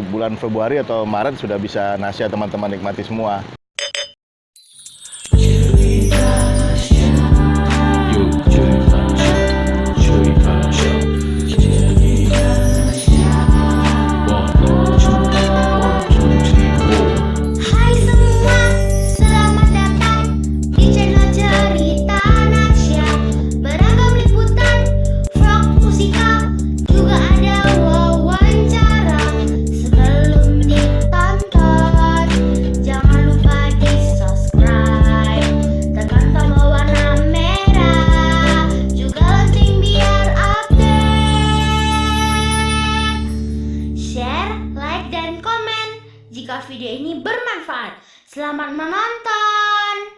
bulan Februari atau Maret sudah bisa Nasya teman-teman nikmati semua. Jika video ini bermanfaat, selamat menonton!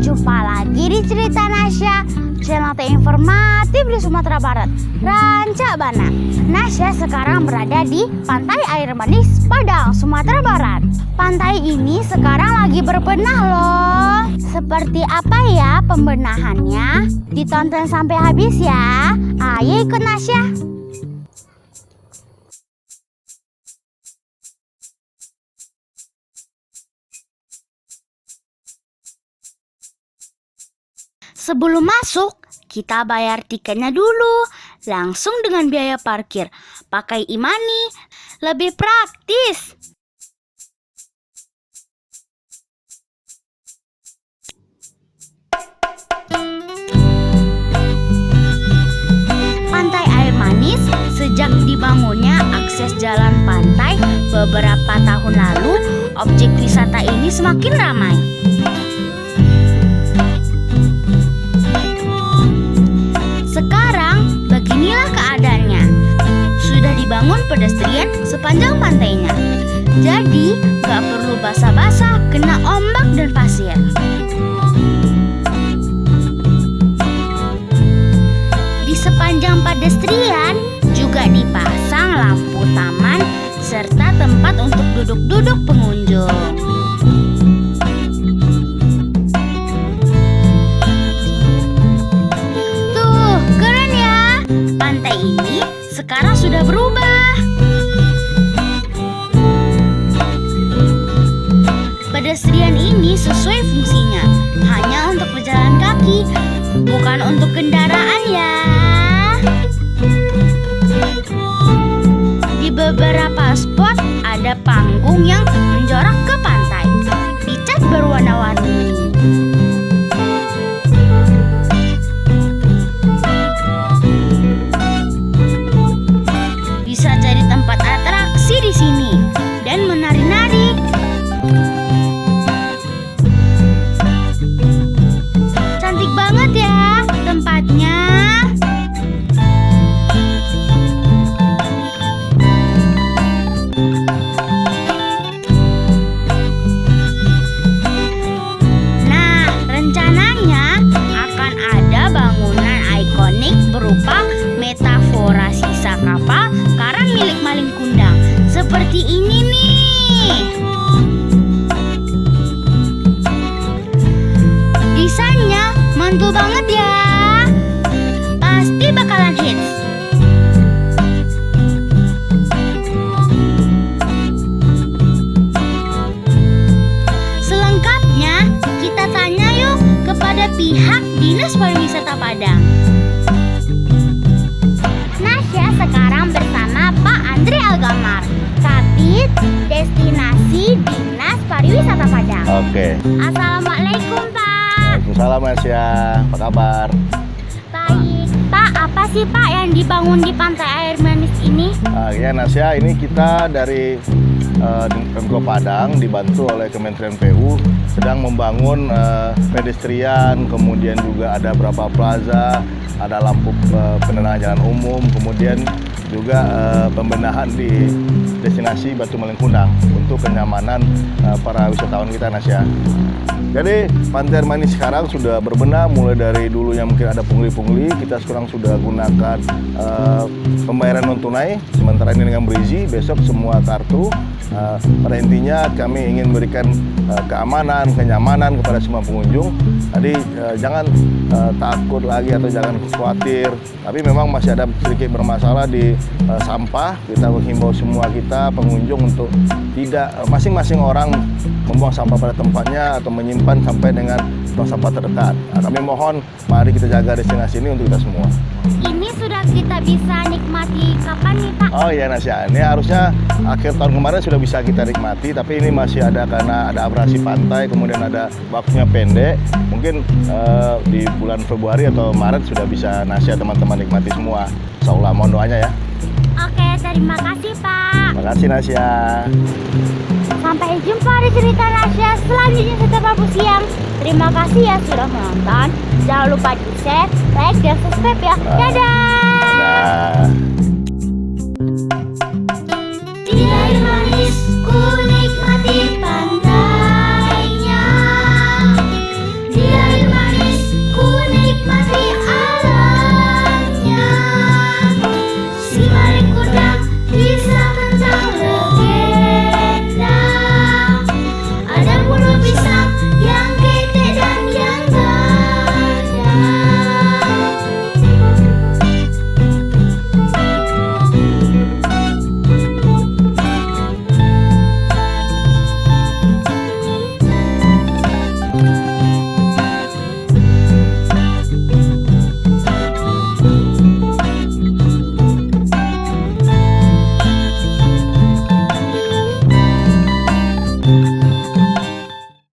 Jumpa lagi di Cerita Nasya, channel informatif di Sumatera Barat, Rancak Bana. Nasya sekarang berada di Pantai Air Manis, Padang, Sumatera Barat. Pantai ini sekarang lagi berbenah loh. Seperti apa ya pembenahannya? Ditonton sampai habis ya. Ayo ikut Nasya. Sebelum masuk, kita bayar tiketnya dulu, langsung dengan biaya parkir. Pakai e-money, lebih praktis. Pantai Air Manis sejak dibangunnya akses jalan pantai beberapa tahun lalu, objek wisata ini semakin ramai. Sekarang, beginilah keadaannya. Sudah dibangun pedestrian sepanjang pantainya. Jadi, gak perlu basah-basah kena ombak dan pasir. Di sepanjang pedestrian juga dipasang lampu taman serta tempat untuk duduk-duduk pengunjung. Pantai ini sekarang sudah berubah. Pedestrian ini sesuai fungsinya, hanya untuk berjalan kaki, bukan untuk kendaraan ya. Di beberapa spot ada panggung yang menjorok ke pantai, dicat berwarna-warni. Bisa jadi tempat atraksi di sini dan menari-nari. Cantik banget ya tempatnya. Nah, rencananya akan ada bangunan ikonik berupa metafora sisa kapal karang milik Malin Kundang. Seperti ini nih. Desainnya mantul banget ya. Pasti bakalan hits. Selengkapnya kita tanya yuk kepada pihak Dinas Pariwisata Padang. Nasya sekarang bersama Pak Andre Algamar, Kabid Destinasi Dinas Pariwisata Padang. Oke. Assalamualaikum Pak. Waalaikumsalam Nasya, apa kabar? Baik. Pak, apa sih Pak yang dibangun di Pantai Air Manis ini? Ya Nasya, ini kita dari Pemkot Padang dibantu oleh Kementerian PU sedang membangun pedestrian, kemudian juga ada beberapa plaza, ada lampu penerangan jalan umum, kemudian juga pembenahan di destinasi Batu Malingkundang untuk kenyamanan para wisatawan kita, Nasya. Jadi Pantai Air Manis sekarang sudah berbenah, mulai dari dulu yang mungkin ada pungli-pungli, kita sekarang sudah gunakan pembayaran non tunai, sementara ini dengan Brizi, besok semua kartu. Pada intinya kami ingin memberikan keamanan, kenyamanan kepada semua pengunjung. Jadi jangan takut lagi atau jangan khawatir. Tapi memang masih ada sedikit bermasalah di sampah. Kita menghimbau semua kita pengunjung untuk tidak masing-masing orang membuang sampah pada tempatnya atau menyimpan sampai dengan tong sampah terdekat. Kami mohon mari kita jaga destinasi ini untuk kita semua. Ini sudah kita bisa nikmati kapan nih Pak? Oh iya Nasya, ini harusnya akhir tahun kemarin sudah bisa kita nikmati, tapi ini masih ada karena ada abrasi pantai, kemudian ada waktunya pendek. Mungkin di bulan Februari atau Maret sudah bisa Nasya teman-teman nikmati semua. Insyaallah, mohon doanya ya. Oke, terima kasih Pak. Terima kasih Nasya. Sampai jumpa di cerita Nasya selanjutnya setiap Rabu siang. Terima kasih ya sudah menonton. Jangan lupa di share, like, dan subscribe ya. Dadah. Dadah.